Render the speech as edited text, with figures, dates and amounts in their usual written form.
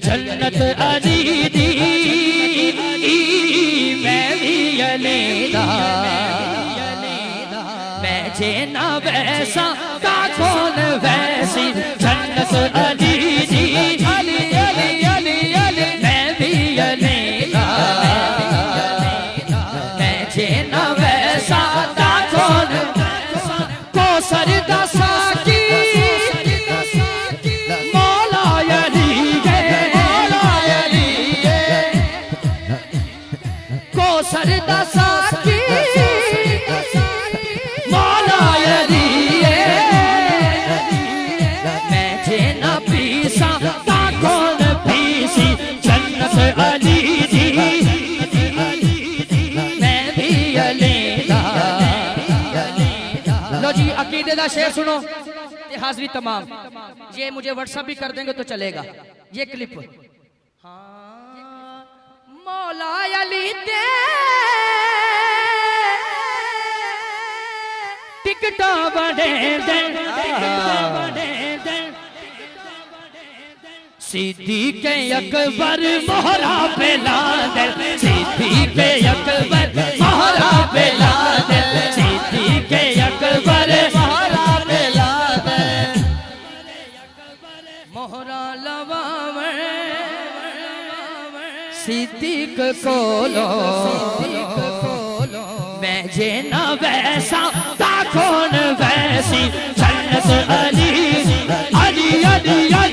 जन्नत अली दी मैं भी अलेदा मैं जे ना वैसा का कौन वैसी जन्नत अली दी मैं भी अलेदा मैं जे ना वैसा का कौन को सरदा साकी मौला अली को सरदा साकी मौला अली मैं जे ना पीसा ता कौन पीसी जन्नत अली दी मैं भी अलेदा। लो जी अकीदे दा शेर सुनो ये हाजिरी तमाम ये मुझे व्हाट्सएप भी कर देंगे तो चलेगा ये क्लिप। हाँ मौला अली दे टिकटा बड़े दे सिद्दीक़ अकबर मोहरा पे ला दे सिद्दीक़ अकबर मोहरा पे ला दे सिद्दीक़ अकबर मोहरा पे ला दे मोहरा लवावे सिद्दीक़ कोलो मैं जे ना वैसा ता कौन वैसी जन्नत अली अली अली